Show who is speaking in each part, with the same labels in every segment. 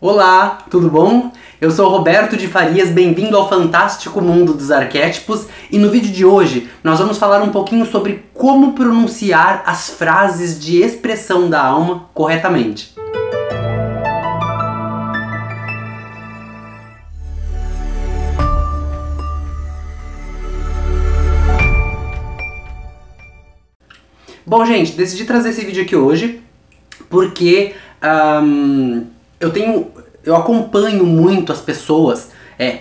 Speaker 1: Olá, tudo bom? Eu sou Roberto de Farias, bem-vindo ao fantástico mundo dos arquétipos, e no vídeo de hoje nós vamos falar um pouquinho sobre como pronunciar as frases de expressão da alma corretamente. Bom, gente, decidi trazer esse vídeo aqui hoje porque eu acompanho muito as pessoas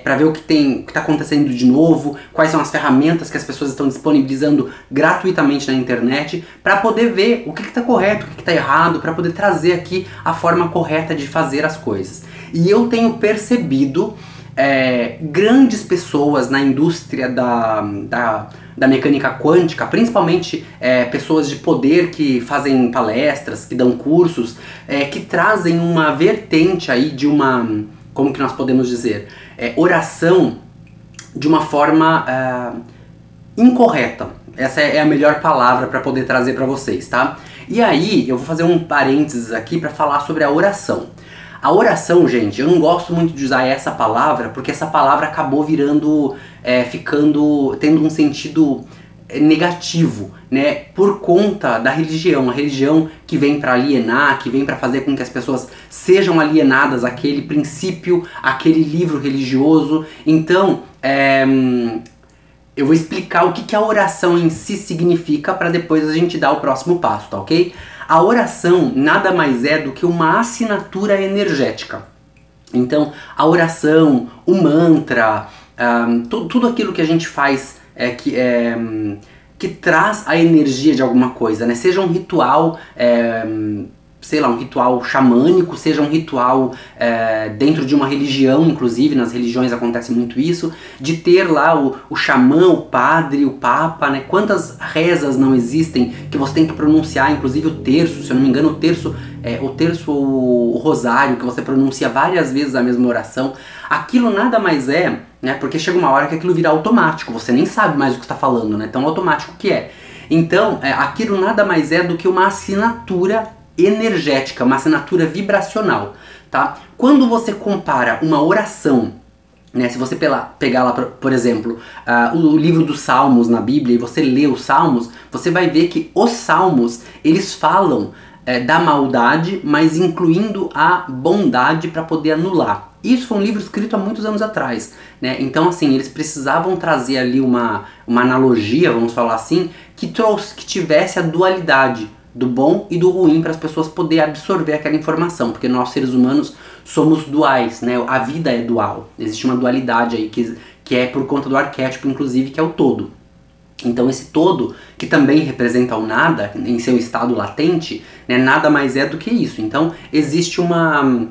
Speaker 1: para ver o que está acontecendo de novo, quais são as ferramentas que as pessoas estão disponibilizando gratuitamente na internet, para poder ver o que está correto, o que está errado, para poder trazer aqui a forma correta de fazer as coisas. E eu tenho percebido grandes pessoas na indústria da mecânica quântica, principalmente pessoas de poder que fazem palestras, que dão cursos, que trazem uma vertente aí de uma, como que nós podemos dizer, oração de uma forma incorreta. Essa é a melhor palavra para poder trazer para vocês, tá? E aí eu vou fazer um parênteses aqui para falar sobre a oração. A oração, gente, eu não gosto muito de usar essa palavra, porque essa palavra acabou virando, tendo um sentido negativo, né, por conta da religião, a religião que vem para alienar, que vem para fazer com que as pessoas sejam alienadas àquele princípio, àquele livro religioso. Então, eu vou explicar o que a oração em si significa para depois a gente dar o próximo passo, tá ok? A oração nada mais é do que uma assinatura energética. Então, a oração, o mantra, tudo aquilo que a gente faz que traz a energia de alguma coisa, né? Seja um ritual, sei lá, um ritual xamânico, seja um ritual dentro de uma religião, inclusive nas religiões acontece muito isso, de ter lá o xamã, o padre, o papa, né? Quantas rezas não existem que você tem que pronunciar, inclusive o terço, se eu não me engano, o rosário, que você pronuncia várias vezes a mesma oração. Aquilo nada mais é, né? Porque chega uma hora que aquilo vira automático, você nem sabe mais o que está falando, né? Tão automático que é. Então, aquilo nada mais é do que uma assinatura energética, uma assinatura vibracional, tá? Quando você compara uma oração, né, se você pegar lá, por exemplo, o livro dos Salmos na Bíblia e você lê os Salmos, você vai ver que os Salmos, eles falam da maldade, mas incluindo a bondade para poder anular. Isso foi um livro escrito há muitos anos atrás, né? Então, assim, eles precisavam trazer ali uma analogia, vamos falar assim, que tivesse a dualidade do bom e do ruim para as pessoas poderem absorver aquela informação, porque nós seres humanos somos duais, né? A vida é dual, existe uma dualidade aí que é por conta do arquétipo, inclusive, que é o todo. Então esse todo, que também representa o nada, em seu estado latente, né, nada mais é do que isso. Então existe uma...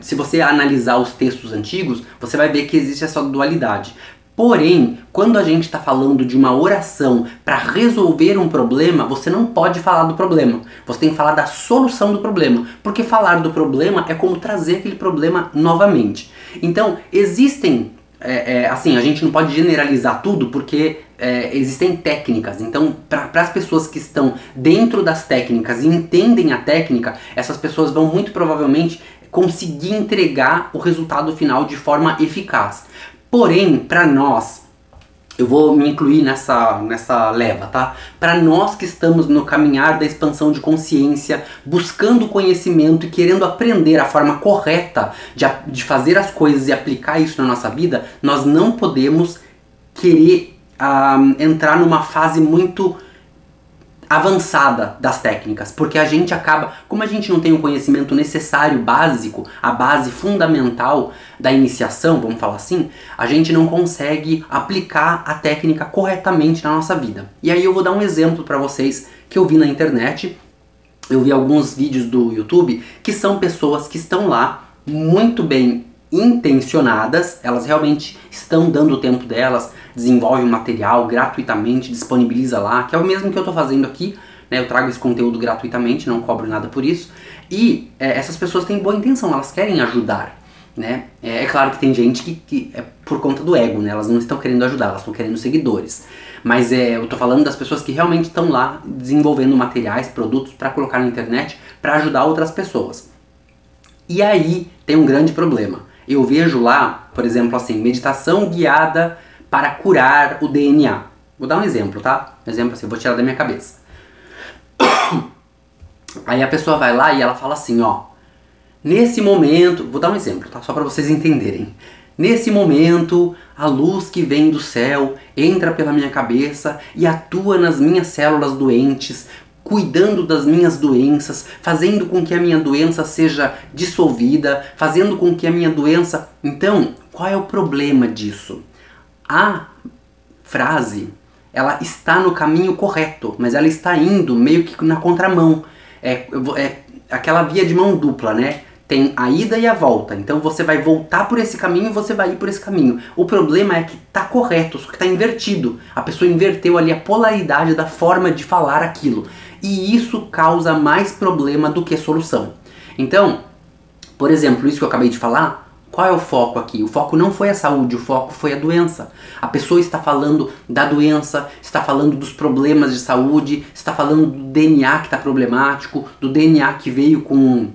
Speaker 1: se você analisar os textos antigos, você vai ver que existe essa dualidade. Porém, quando a gente está falando de uma oração para resolver um problema, você não pode falar do problema. Você tem que falar da solução do problema. Porque falar do problema é como trazer aquele problema novamente. Então, existem... assim, a gente não pode generalizar tudo porque existem técnicas. Então, para as pessoas que estão dentro das técnicas e entendem a técnica, essas pessoas vão muito provavelmente conseguir entregar o resultado final de forma eficaz. Porém, para nós, eu vou me incluir nessa leva, tá? Para nós que estamos no caminhar da expansão de consciência, buscando conhecimento e querendo aprender a forma correta de fazer as coisas e aplicar isso na nossa vida, nós não podemos querer entrar numa fase muito avançada das técnicas, porque a gente acaba, como a gente não tem o conhecimento necessário, básico, a base fundamental da iniciação, vamos falar assim, a gente não consegue aplicar a técnica corretamente na nossa vida. E aí eu vou dar um exemplo para vocês que eu vi na internet. Eu vi alguns vídeos do YouTube que são pessoas que estão lá muito bem intencionadas, elas realmente estão dando o tempo delas, desenvolvem um material gratuitamente, disponibiliza lá, que é o mesmo que eu estou fazendo aqui, né? Eu trago esse conteúdo gratuitamente, não cobro nada por isso, e essas pessoas têm boa intenção, elas querem ajudar, né? É claro que tem gente que é por conta do ego, né? Elas não estão querendo ajudar, elas estão querendo seguidores, mas eu estou falando das pessoas que realmente estão lá desenvolvendo materiais, produtos para colocar na internet, para ajudar outras pessoas. E aí tem um grande problema. Eu vejo lá, por exemplo, assim, meditação guiada para curar o DNA. Vou dar um exemplo, tá? Um exemplo assim, vou tirar da minha cabeça. Aí a pessoa vai lá e ela fala assim, ó, nesse momento, vou dar um exemplo, tá? Só para vocês entenderem. Nesse momento, a luz que vem do céu entra pela minha cabeça e atua nas minhas células doentes, cuidando das minhas doenças, fazendo com que a minha doença seja dissolvida, fazendo com que a minha doença... Então, qual é o problema disso? A frase, ela está no caminho correto, mas ela está indo meio que na contramão. É aquela via de mão dupla, né? Tem a ida e a volta. Então você vai voltar por esse caminho e você vai ir por esse caminho. O problema é que tá correto, só que tá invertido. A pessoa inverteu ali a polaridade da forma de falar aquilo. E isso causa mais problema do que solução. Então, por exemplo, isso que eu acabei de falar, qual é o foco aqui? O foco não foi a saúde, o foco foi a doença. A pessoa está falando da doença, está falando dos problemas de saúde, está falando do DNA que está problemático, do DNA que veio com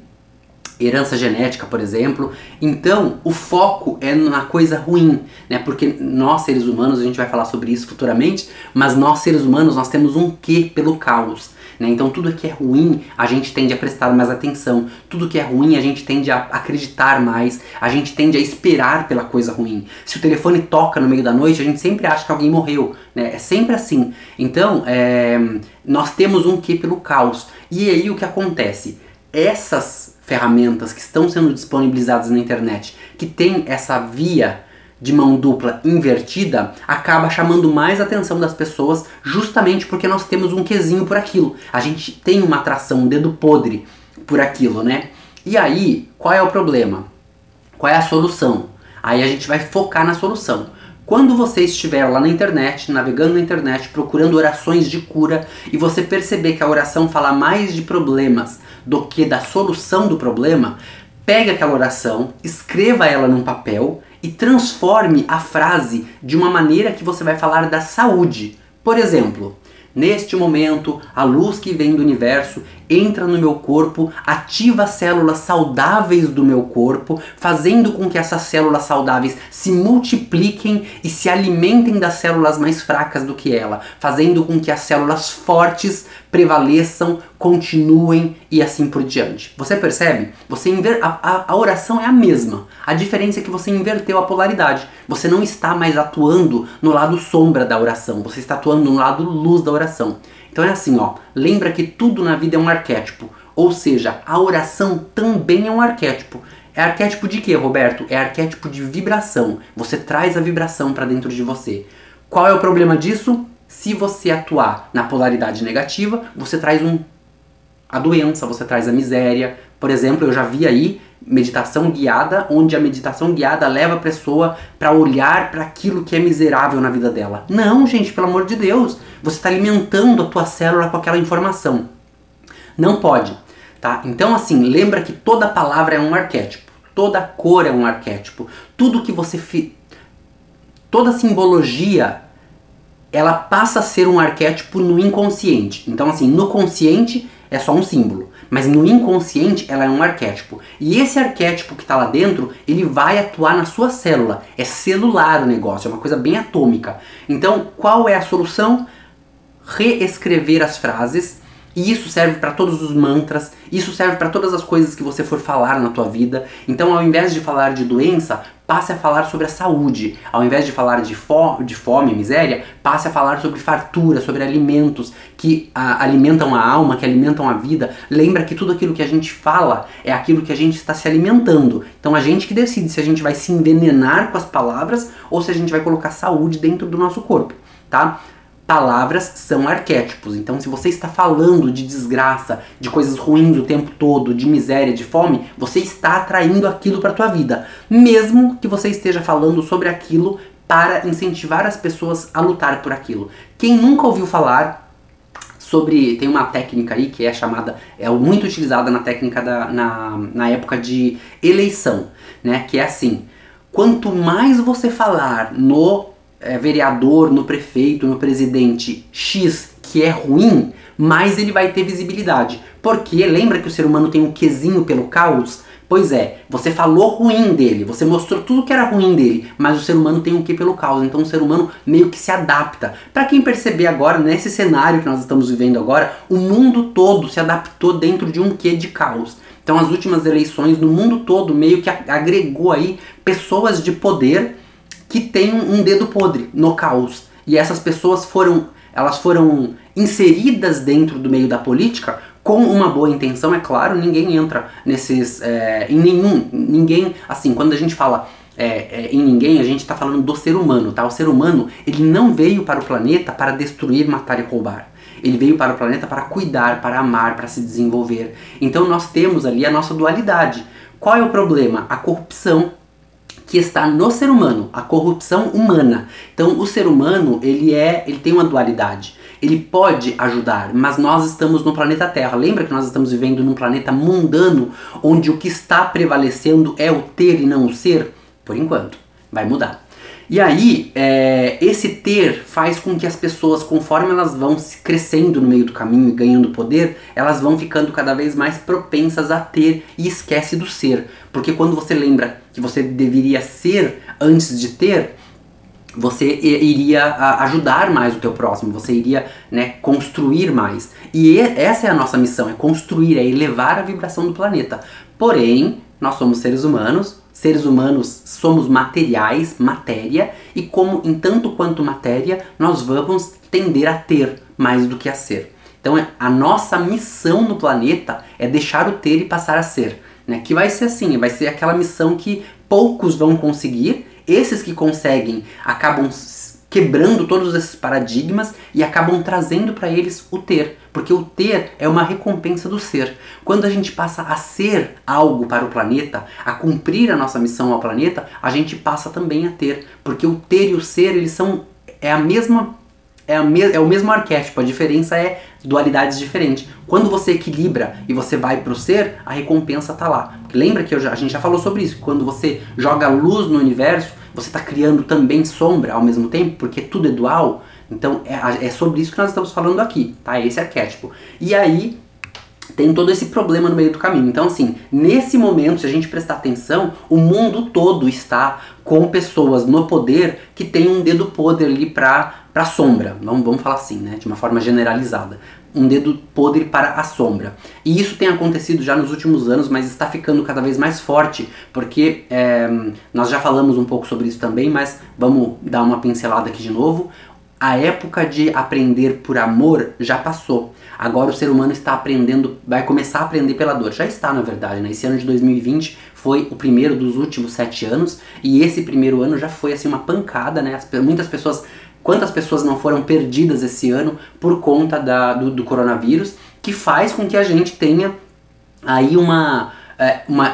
Speaker 1: herança genética, por exemplo. Então, o foco é na coisa ruim, né? Porque nós, seres humanos, a gente vai falar sobre isso futuramente, mas nós, seres humanos, nós temos um quê pelo caos, né? Então, tudo que é ruim, a gente tende a prestar mais atenção. Tudo que é ruim, a gente tende a acreditar mais. A gente tende a esperar pela coisa ruim. Se o telefone toca no meio da noite, a gente sempre acha que alguém morreu, né? É sempre assim. Então, nós temos um quê pelo caos. E aí, o que acontece? Essas ferramentas que estão sendo disponibilizadas na internet, que tem essa via de mão dupla invertida, acaba chamando mais a atenção das pessoas, justamente porque nós temos um quesinho por aquilo. A gente tem uma atração, um dedo podre por aquilo, né? E aí, qual é o problema? Qual é a solução? Aí a gente vai focar na solução. Quando você estiver lá na internet, navegando na internet, procurando orações de cura, e você perceber que a oração fala mais de problemas do que da solução do problema, pegue aquela oração, escreva ela num papel e transforme a frase de uma maneira que você vai falar da saúde. Por exemplo, neste momento, a luz que vem do universo entra no meu corpo, ativa as células saudáveis do meu corpo, fazendo com que essas células saudáveis se multipliquem e se alimentem das células mais fracas do que ela, fazendo com que as células fortes prevaleçam, continuem e assim por diante. Você percebe? A oração é a mesma. A diferença é que você inverteu a polaridade. Você não está mais atuando no lado sombra da oração, você está atuando no lado luz da oração. Então é assim, ó, lembra que tudo na vida é um arquétipo, ou seja, a oração também é um arquétipo. É arquétipo de quê, Roberto? É arquétipo de vibração. Você traz a vibração para dentro de você. Qual é o problema disso? Se você atuar na polaridade negativa, você traz a doença, você traz a miséria. Por exemplo, eu já vi aí meditação guiada, onde a meditação guiada leva a pessoa para olhar para aquilo que é miserável na vida dela. Não, gente, pelo amor de Deus, você está alimentando a tua célula com aquela informação. Não pode, tá? Então, assim, lembra que toda palavra é um arquétipo, toda cor é um arquétipo, tudo que você toda simbologia, ela passa a ser um arquétipo no inconsciente. Então, assim, no consciente é só um símbolo, mas no inconsciente ela é um arquétipo. E esse arquétipo que está lá dentro, ele vai atuar na sua célula. É celular o negócio, é uma coisa bem atômica. Então, qual é a solução? Reescrever as frases. E isso serve para todos os mantras, isso serve para todas as coisas que você for falar na tua vida. Então, ao invés de falar de doença, passe a falar sobre a saúde. Ao invés de falar de fome, miséria, passe a falar sobre fartura, sobre alimentos que alimentam a alma, que alimentam a vida. Lembra que tudo aquilo que a gente fala é aquilo que a gente está se alimentando. Então, a gente que decide se a gente vai se envenenar com as palavras ou se a gente vai colocar saúde dentro do nosso corpo, tá? Palavras são arquétipos, então se você está falando de desgraça, de coisas ruins o tempo todo, de miséria, de fome, você está atraindo aquilo para a tua vida, mesmo que você esteja falando sobre aquilo para incentivar as pessoas a lutar por aquilo. Quem nunca ouviu falar sobre, tem uma técnica aí que é chamada, é muito utilizada na técnica na época de eleição, né, que é assim, quanto mais você falar no vereador, no prefeito, no presidente X, que é ruim, mais ele vai ter visibilidade. Porque lembra que o ser humano tem um quesinho pelo caos? Pois é, você falou ruim dele, você mostrou tudo que era ruim dele, mas o ser humano tem um quê pelo caos, então o ser humano meio que se adapta. Para quem perceber agora, nesse cenário que nós estamos vivendo agora, o mundo todo se adaptou dentro de um quê de caos. Então as últimas eleições no mundo todo meio que agregou aí pessoas de poder que têm um dedo podre no caos. E essas pessoas foram inseridas dentro do meio da política com uma boa intenção, é claro. Ninguém entra nesses, ninguém, assim, quando a gente fala em ninguém, a gente está falando do ser humano, tá? O ser humano, ele não veio para o planeta para destruir, matar e roubar. Ele veio para o planeta para cuidar, para amar, para se desenvolver. Então nós temos ali a nossa dualidade. Qual é o problema? A corrupção que está no ser humano, a corrupção humana. Então o ser humano, ele tem uma dualidade. Ele pode ajudar, mas nós estamos no planeta Terra. Lembra que nós estamos vivendo num planeta mundano, onde o que está prevalecendo é o ter e não o ser? Por enquanto. Vai mudar. E aí, esse ter faz com que as pessoas, conforme elas vão crescendo no meio do caminho e ganhando poder, elas vão ficando cada vez mais propensas a ter e esquece do ser. Porque quando você lembra que você deveria ser antes de ter, você iria ajudar mais o teu próximo, você iria, né, construir mais. E essa é a nossa missão, é construir, é elevar a vibração do planeta. Porém, nós somos seres humanos somos materiais, matéria, e como em tanto quanto matéria, nós vamos tender a ter mais do que a ser. Então a nossa missão no planeta é deixar o ter e passar a ser, né? Que vai ser assim, vai ser aquela missão que poucos vão conseguir. Esses que conseguem acabam quebrando todos esses paradigmas e acabam trazendo para eles o ter, porque o ter é uma recompensa do ser. Quando a gente passa a ser algo para o planeta, a cumprir a nossa missão ao planeta, a gente passa também a ter, porque o ter e o ser, eles são é o mesmo arquétipo, a diferença é dualidades diferentes. Quando você equilibra e você vai pro ser, a recompensa tá lá. Lembra que a gente já falou sobre isso, quando você joga luz no universo, você está criando também sombra ao mesmo tempo, porque tudo é dual. Então é sobre isso que nós estamos falando aqui, tá? Esse arquétipo. E aí tem todo esse problema no meio do caminho. Então assim, nesse momento, se a gente prestar atenção, o mundo todo está com pessoas no poder que tem um dedo podre ali pra sombra. Vamos falar assim, né? De uma forma generalizada. Um dedo podre para a sombra. E isso tem acontecido já nos últimos anos, mas está ficando cada vez mais forte, porque nós já falamos um pouco sobre isso também, mas vamos dar uma pincelada aqui de novo. A época de aprender por amor já passou. Agora o ser humano está aprendendo, vai começar a aprender pela dor. Já está, na verdade, né? Esse ano de 2020 foi o primeiro dos últimos 7 anos, e esse primeiro ano já foi assim uma pancada, né? Muitas pessoas... Quantas pessoas não foram perdidas esse ano por conta do coronavírus, que faz com que a gente tenha aí uma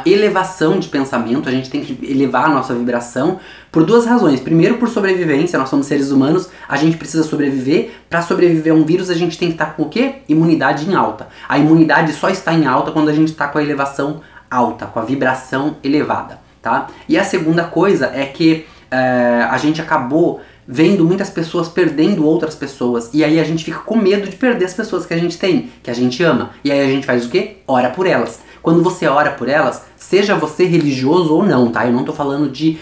Speaker 1: elevação de pensamento. A gente tem que elevar a nossa vibração por duas razões. Primeiro, por sobrevivência, nós somos seres humanos, a gente precisa sobreviver. Para sobreviver a um vírus, a gente tem que estar com o quê? Imunidade em alta. A imunidade só está em alta quando a gente está com a elevação alta, com a vibração elevada, tá? E a segunda coisa é que a gente acabou vendo muitas pessoas perdendo outras pessoas, e aí a gente fica com medo de perder as pessoas que a gente tem, que a gente ama, e aí a gente faz o quê? Ora por elas. Quando você ora por elas, seja você religioso ou não, tá? Eu não tô falando de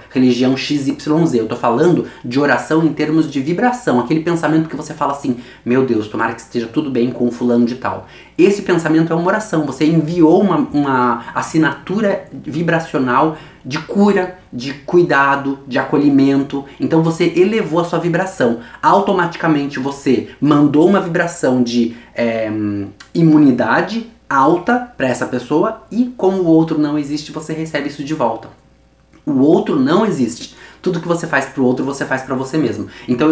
Speaker 1: religião XYZ, eu tô falando de oração em termos de vibração, aquele pensamento que você fala assim, meu Deus, tomara que esteja tudo bem com o fulano de tal. Esse pensamento é uma oração, você enviou uma assinatura vibracional de cura, de cuidado, de acolhimento. Então você elevou a sua vibração. Automaticamente você mandou uma vibração de imunidade alta para essa pessoa, e como o outro não existe, você recebe isso de volta. O outro não existe. Tudo que você faz pro outro, você faz pra você mesmo. Então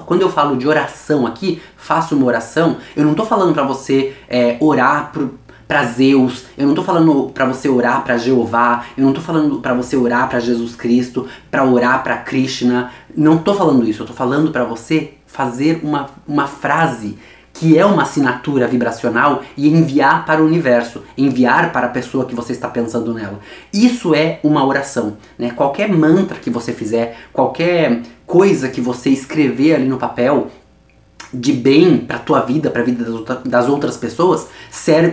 Speaker 1: quando eu falo de oração aqui, faço uma oração, eu não tô falando pra você orar pra Zeus, eu não tô falando pra você orar pra Jeová, eu não tô falando pra você orar pra Jesus Cristo, pra orar pra Krishna, não tô falando isso, eu tô falando pra você fazer uma frase que é uma assinatura vibracional e enviar para o universo, enviar para a pessoa que você está pensando nela. Isso é uma oração, né? Qualquer mantra que você fizer, qualquer coisa que você escrever ali no papel de bem para a tua vida, para a vida das outras pessoas,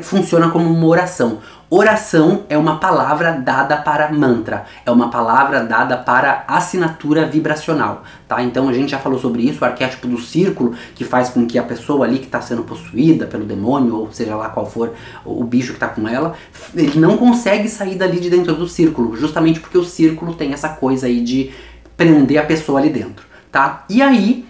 Speaker 1: funciona como uma oração. Oração é uma palavra dada para mantra, é uma palavra dada para assinatura vibracional, tá? Então a gente já falou sobre isso, o arquétipo do círculo, que faz com que a pessoa ali que está sendo possuída pelo demônio, ou seja lá qual for o bicho que está com ela, ele não consegue sair dali de dentro do círculo, justamente porque o círculo tem essa coisa aí de prender a pessoa ali dentro, tá? E aí,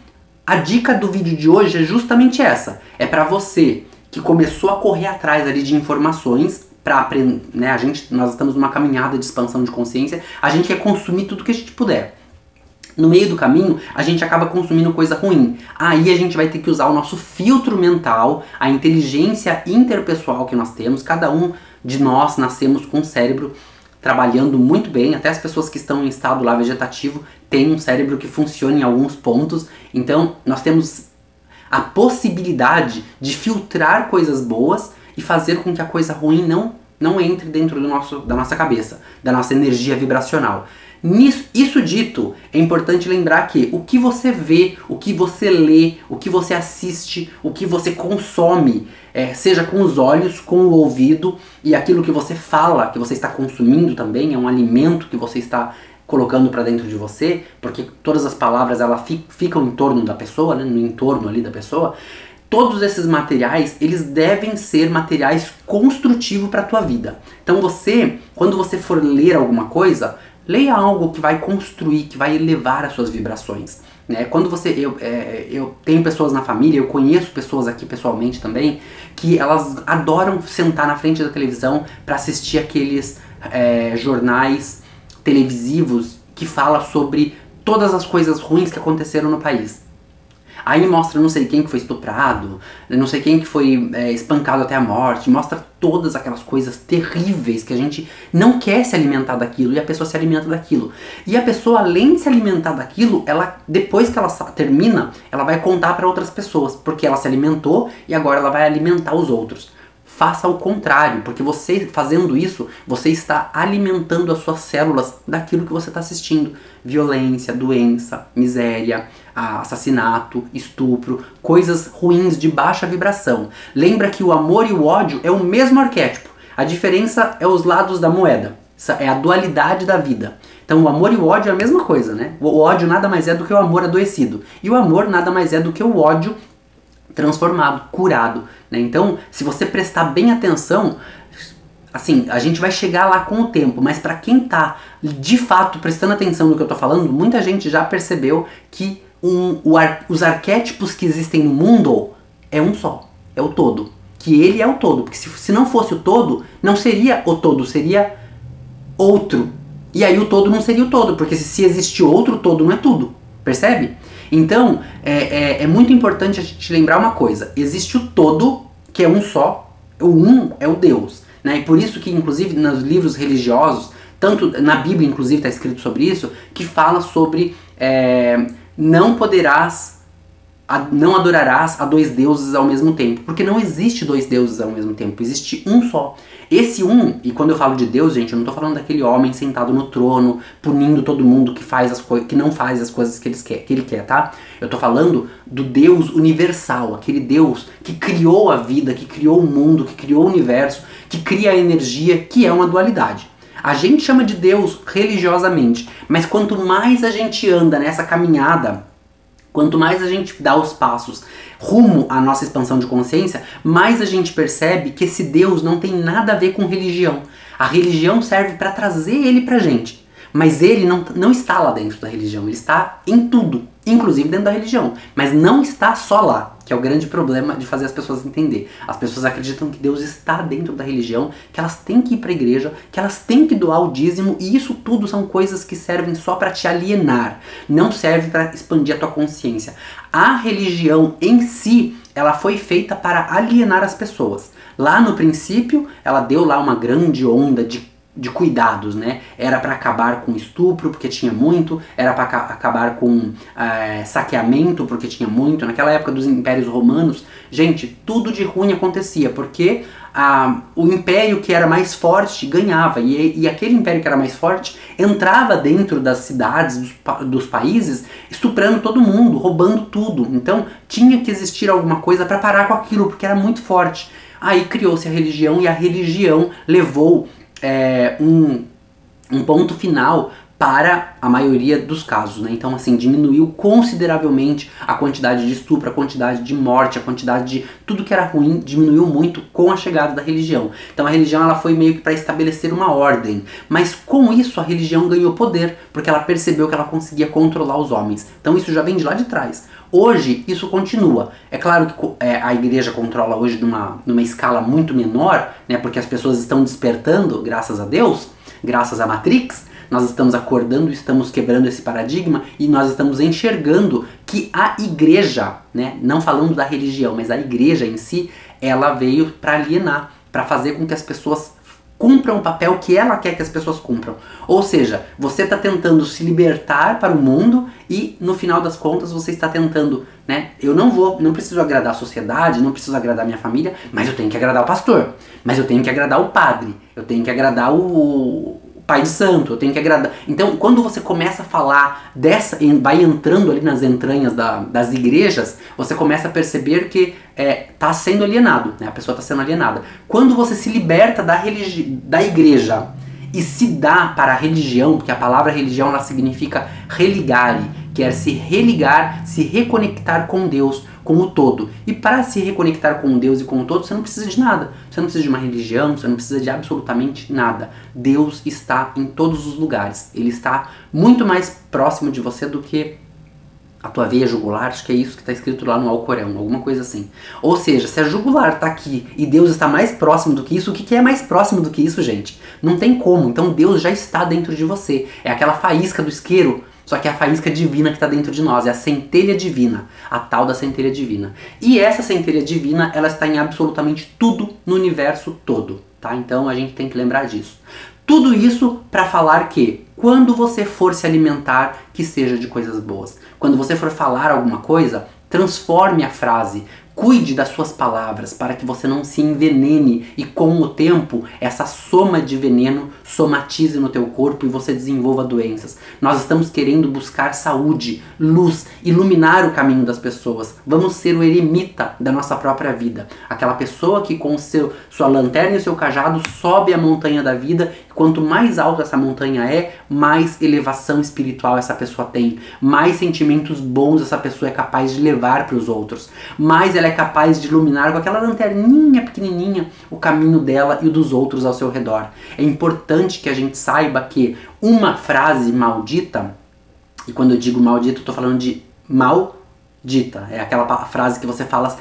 Speaker 1: a dica do vídeo de hoje é justamente essa, é para você que começou a correr atrás ali de informações para aprender, né? Nós estamos numa caminhada de expansão de consciência, a gente quer consumir tudo que a gente puder. No meio do caminho, a gente acaba consumindo coisa ruim. Aí a gente vai ter que usar o nosso filtro mental, a inteligência interpessoal que nós temos. Cada um de nós nascemos com um cérebro trabalhando muito bem, até as pessoas que estão em estado lá vegetativo têm um cérebro que funciona em alguns pontos. Então, nós temos a possibilidade de filtrar coisas boas e fazer com que a coisa ruim não entre dentro da nossa cabeça, da nossa energia vibracional. Isso dito, é importante lembrar que o que você vê, o que você lê, o que você assiste, o que você consome, seja com os olhos, com o ouvido, e aquilo que você fala, que você está consumindo também, é um alimento que você está colocando para dentro de você, porque todas as palavras elas ficam em torno da pessoa, né, no entorno ali da pessoa. Todos esses materiais, eles devem ser materiais construtivos para a tua vida. Então quando você for ler alguma coisa, leia algo que vai construir, que vai elevar as suas vibrações. Né? Quando eu tenho pessoas na família, eu conheço pessoas aqui pessoalmente também, que elas adoram sentar na frente da televisão para assistir aqueles jornais televisivos que falam sobre todas as coisas ruins que aconteceram no país. Aí mostra não sei quem que foi estuprado, não sei quem que foi espancado até a morte, mostra todas aquelas coisas terríveis que a gente não quer se alimentar daquilo e a pessoa se alimenta daquilo. E a pessoa, além de se alimentar daquilo, depois que ela termina, ela vai contar para outras pessoas, porque ela se alimentou e agora ela vai alimentar os outros. Faça o contrário, porque você fazendo isso, você está alimentando as suas células daquilo que você está assistindo. Violência, doença, miséria, assassinato, estupro, coisas ruins de baixa vibração. Lembra que o amor e o ódio é o mesmo arquétipo. A diferença é os lados da moeda. É a dualidade da vida. Então o amor e o ódio é a mesma coisa, né? O ódio nada mais é do que o amor adoecido. E o amor nada mais é do que o ódio transformado, curado, né? Então, se você prestar bem atenção, assim, a gente vai chegar lá com o tempo, mas para quem tá de fato prestando atenção no que eu tô falando, muita gente já percebeu que os arquétipos que existem no mundo é um só, é o todo, que ele é o todo, porque se não fosse o todo, não seria o todo, seria outro, e aí o todo não seria o todo, porque se existe outro, o todo não é tudo, percebe? Então, é muito importante a gente lembrar uma coisa. Existe o todo, que é um só. O um é o Deus. Né? E por isso que, inclusive, nos livros religiosos, tanto na Bíblia, inclusive, está escrito sobre isso, que fala sobre não adorarás a dois deuses ao mesmo tempo. Porque não existe dois deuses ao mesmo tempo. Existe um só. Esse um, e quando eu falo de Deus, gente, eu não tô falando daquele homem sentado no trono, punindo todo mundo que não faz as coisas que ele quer, tá? Eu tô falando do Deus universal, aquele Deus que criou a vida, que criou o mundo, que criou o universo, que cria a energia, que é uma dualidade. A gente chama de Deus religiosamente, mas quanto mais a gente anda nessa caminhada, quanto mais a gente dá os passos rumo à nossa expansão de consciência, mais a gente percebe que esse Deus não tem nada a ver com religião. A religião serve para trazer ele pra gente. Mas ele não está lá dentro da religião, ele está em tudo, inclusive dentro da religião. Mas não está só lá, que é o grande problema de fazer as pessoas entender. As pessoas acreditam que Deus está dentro da religião, que elas têm que ir para a igreja, que elas têm que doar o dízimo, e isso tudo são coisas que servem só para te alienar, não serve para expandir a tua consciência. A religião em si, ela foi feita para alienar as pessoas. Lá no princípio, ela deu lá uma grande onda de cuidados, né? Era para acabar com estupro, porque tinha muito, era para acabar com saqueamento, porque tinha muito. Naquela época dos impérios romanos, gente, tudo de ruim acontecia, porque o império que era mais forte ganhava, e aquele império que era mais forte entrava dentro das cidades, dos países, estuprando todo mundo, roubando tudo. Então tinha que existir alguma coisa para parar com aquilo, porque era muito forte. Aí criou-se a religião e a religião levou um ponto final para a maioria dos casos, né? Então, assim, diminuiu consideravelmente a quantidade de estupro, a quantidade de morte, a quantidade de tudo que era ruim, diminuiu muito com a chegada da religião. Então, a religião ela foi meio que para estabelecer uma ordem, mas com isso a religião ganhou poder, porque ela percebeu que ela conseguia controlar os homens. Então, isso já vem de lá de trás. Hoje, isso continua. É claro que a igreja controla hoje numa escala muito menor, né? Porque as pessoas estão despertando, graças a Deus, graças à Matrix. Nós estamos acordando, estamos quebrando esse paradigma e nós estamos enxergando que a igreja, né, não falando da religião, mas a igreja em si, ela veio para alienar, para fazer com que as pessoas cumpram o papel que ela quer que as pessoas cumpram. Ou seja, você está tentando se libertar para o mundo e no final das contas você está tentando, né, não preciso agradar a sociedade, não preciso agradar a minha família, mas eu tenho que agradar o pastor, mas eu tenho que agradar o padre, eu tenho que agradar o pai de santo, eu tenho que agradar. Então, quando você começa a falar vai entrando ali nas entranhas das igrejas, você começa a perceber que está sendo alienado, né? A pessoa está sendo alienada. Quando você se liberta da igreja e se dá para a religião, porque a palavra religião ela significa religare, quer se religar, se reconectar com Deus, com o todo. E para se reconectar com Deus e com o todo, você não precisa de nada. Você não precisa de uma religião, você não precisa de absolutamente nada. Deus está em todos os lugares. Ele está muito mais próximo de você do que a tua veia jugular, acho que é isso que está escrito lá no Alcorão, alguma coisa assim. Ou seja, se a jugular está aqui e Deus está mais próximo do que isso, o que é mais próximo do que isso, gente? Não tem como. Então Deus já está dentro de você. É aquela faísca do isqueiro, só que é a faísca divina que está dentro de nós, é a centelha divina, a tal da centelha divina. E essa centelha divina, ela está em absolutamente tudo no universo todo, tá? Então a gente tem que lembrar disso. Tudo isso para falar que quando você for se alimentar, que seja de coisas boas. Quando você for falar alguma coisa, transforme a frase. Cuide das suas palavras para que você não se envenene e com o tempo essa soma de veneno somatize no teu corpo e você desenvolva doenças. Nós estamos querendo buscar saúde, luz, iluminar o caminho das pessoas. Vamos ser o eremita da nossa própria vida. Aquela pessoa que com sua lanterna e seu cajado sobe a montanha da vida. Quanto mais alta essa montanha é, mais elevação espiritual essa pessoa tem. Mais sentimentos bons essa pessoa é capaz de levar para os outros. Mais ela é capaz de iluminar com aquela lanterninha pequenininha o caminho dela e o dos outros ao seu redor. É importante que a gente saiba que uma frase maldita, e quando eu digo maldita eu estou falando de maldita, é aquela frase que você fala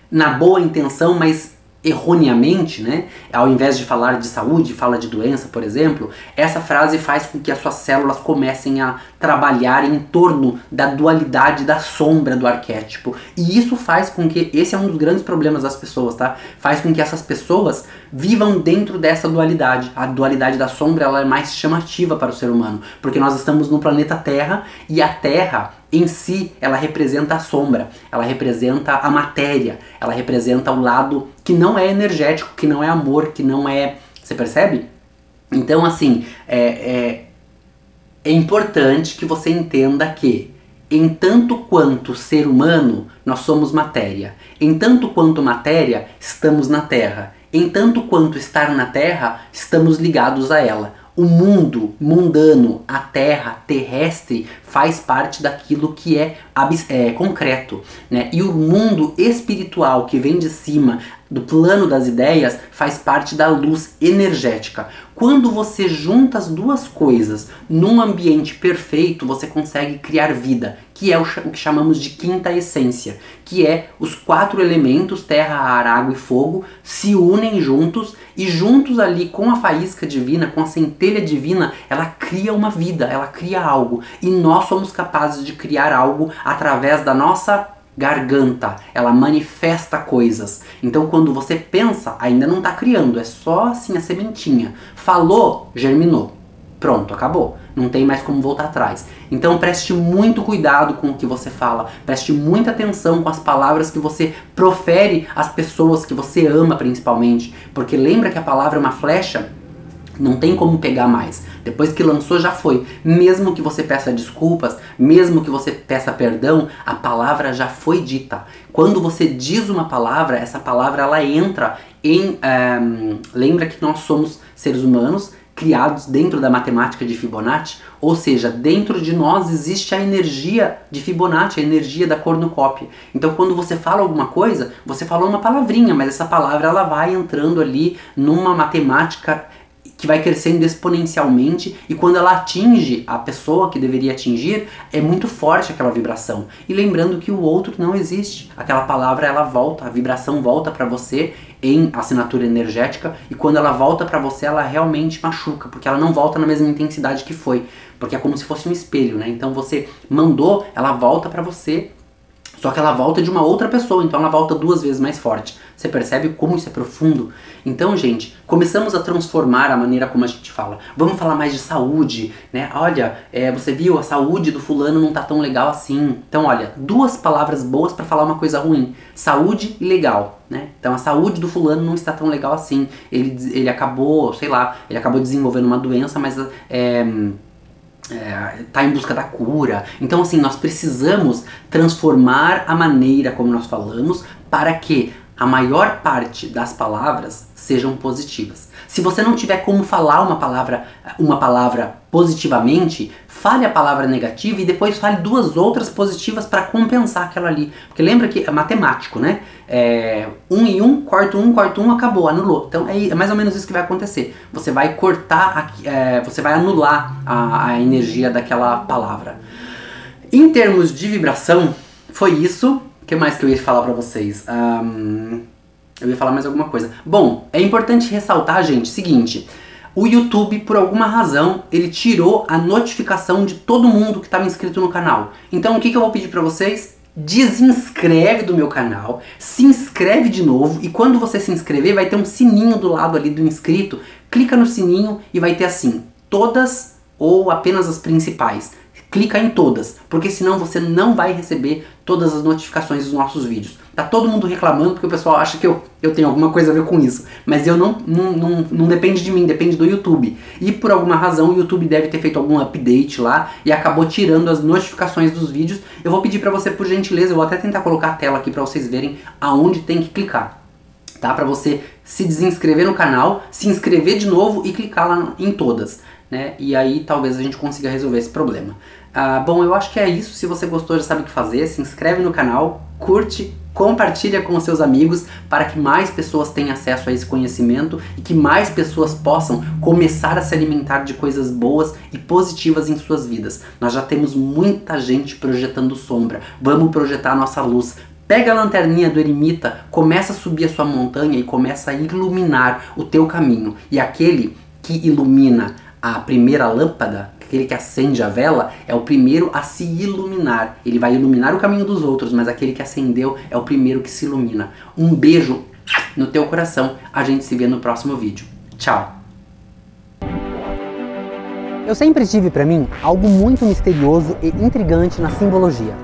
Speaker 1: na boa intenção, mas erroneamente, né? Ao invés de falar de saúde, fala de doença, por exemplo, essa frase faz com que as suas células comecem a trabalhar em torno da dualidade da sombra do arquétipo. E isso faz com que, esse é um dos grandes problemas das pessoas, tá? Faz com que essas pessoas vivam dentro dessa dualidade. A dualidade da sombra, ela é mais chamativa para o ser humano, porque nós estamos no planeta Terra e a Terra em si, ela representa a sombra, ela representa a matéria, ela representa o lado que não é energético, que não é amor, que não é... Você percebe? Então, assim, é importante que você entenda que, em tanto quanto ser humano, nós somos matéria. Em tanto quanto matéria, estamos na Terra. Em tanto quanto estar na Terra, estamos ligados a ela. O mundo mundano, a terra terrestre, faz parte daquilo que é concreto, né? E o mundo espiritual que vem de cima, do plano das ideias, faz parte da luz energética. Quando você junta as duas coisas num ambiente perfeito, você consegue criar vida, que é o que chamamos de quinta essência, que é os 4 elementos, terra, ar, água e fogo, se unem juntos e juntos ali com a faísca divina, com a centelha divina, ela cria uma vida, ela cria algo. E nós somos capazes de criar algo através da nossa garganta, ela manifesta coisas. Então quando você pensa, ainda não está criando, é só assim a sementinha. Falou, germinou. Pronto, acabou. Não tem mais como voltar atrás. Então preste muito cuidado com o que você fala. Preste muita atenção com as palavras que você profere às pessoas que você ama principalmente. Porque lembra que a palavra é uma flecha? Não tem como pegar mais. Depois que lançou, já foi. Mesmo que você peça desculpas, mesmo que você peça perdão, a palavra já foi dita. Quando você diz uma palavra, essa palavra ela entra em... lembra que nós somos seres humanos criados dentro da matemática de Fibonacci, ou seja, dentro de nós existe a energia de Fibonacci, a energia da cornucópia. Então quando você fala alguma coisa, você falou uma palavrinha, mas essa palavra ela vai entrando ali numa matemática que vai crescendo exponencialmente, e quando ela atinge a pessoa que deveria atingir, é muito forte aquela vibração. E lembrando que o outro não existe. Aquela palavra ela volta, a vibração volta para você em assinatura energética, e quando ela volta para você, ela realmente machuca, porque ela não volta na mesma intensidade que foi, porque é como se fosse um espelho, né? Então você mandou, ela volta para você, só que ela volta de uma outra pessoa, então ela volta 2 vezes mais forte. Você percebe como isso é profundo? Então, gente, começamos a transformar a maneira como a gente fala. Vamos falar mais de saúde, né? Olha, você viu, a saúde do fulano não tá tão legal assim. Então, olha, 2 palavras boas para falar uma coisa ruim. Saúde e legal, né? Então, a saúde do fulano não está tão legal assim. Ele acabou, sei lá, ele acabou desenvolvendo uma doença, mas... tá em busca da cura. Então assim, nós precisamos transformar a maneira como nós falamos para que a maior parte das palavras sejam positivas. Se você não tiver como falar uma palavra positivamente, fale a palavra negativa e depois fale 2 outras positivas para compensar aquela ali. Porque lembra que é matemático, né? 1 e 1, corta 1, acabou, anulou. Então é mais ou menos isso que vai acontecer. Você vai cortar, você vai anular a energia daquela palavra. Em termos de vibração, foi isso. O que mais que eu ia falar pra vocês? Eu ia falar mais alguma coisa. Bom, é importante ressaltar, gente, seguinte. O YouTube, por alguma razão, ele tirou a notificação de todo mundo que estava inscrito no canal. Então o que eu vou pedir pra vocês? Desinscreve do meu canal, se inscreve de novo, e quando você se inscrever vai ter um sininho do lado ali do inscrito. Clica no sininho e vai ter assim, todas ou apenas as principais. Clica em todas, porque senão você não vai receber todas as notificações dos nossos vídeos. Tá todo mundo reclamando porque o pessoal acha que eu tenho alguma coisa a ver com isso. Mas eu não depende de mim, depende do YouTube. E por alguma razão o YouTube deve ter feito algum update lá e acabou tirando as notificações dos vídeos. Eu vou pedir pra você, por gentileza, eu vou até tentar colocar a tela aqui pra vocês verem aonde tem que clicar. Tá? Pra você se desinscrever no canal, se inscrever de novo e clicar lá em todas. Né? E aí talvez a gente consiga resolver esse problema. Bom, eu acho que é isso. Se você gostou, já sabe o que fazer. Se inscreve no canal, curte, compartilha com os seus amigos para que mais pessoas tenham acesso a esse conhecimento e que mais pessoas possam começar a se alimentar de coisas boas e positivas em suas vidas. Nós já temos muita gente projetando sombra. Vamos projetar a nossa luz. Pega a lanterninha do eremita, começa a subir a sua montanha e começa a iluminar o teu caminho. E aquele que ilumina a primeira lâmpada, aquele que acende a vela, é o primeiro a se iluminar. Ele vai iluminar o caminho dos outros, mas aquele que acendeu é o primeiro que se ilumina. Um beijo no teu coração. A gente se vê no próximo vídeo. Tchau! Eu sempre tive pra mim algo muito misterioso e intrigante na simbologia.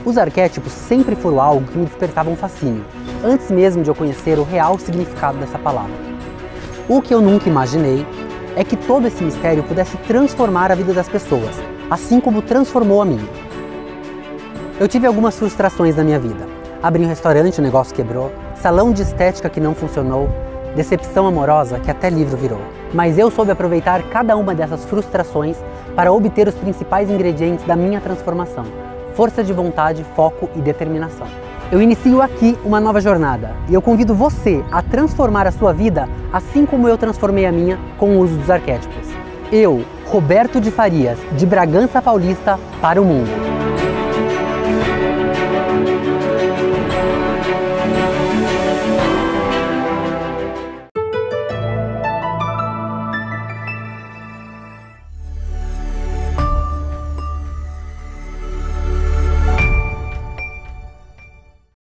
Speaker 1: Os arquétipos sempre foram algo que me despertava um fascínio, antes mesmo de eu conhecer o real significado dessa palavra. O que eu nunca imaginei é que todo esse mistério pudesse transformar a vida das pessoas, assim como transformou a minha. Eu tive algumas frustrações na minha vida. Abri um restaurante, o negócio quebrou, salão de estética que não funcionou, decepção amorosa que até livro virou. Mas eu soube aproveitar cada uma dessas frustrações para obter os principais ingredientes da minha transformação: força de vontade, foco e determinação. Eu inicio aqui uma nova jornada e eu convido você a transformar a sua vida assim como eu transformei a minha com o uso dos arquétipos. Eu, Roberto de Farias, de Bragança Paulista, para o mundo.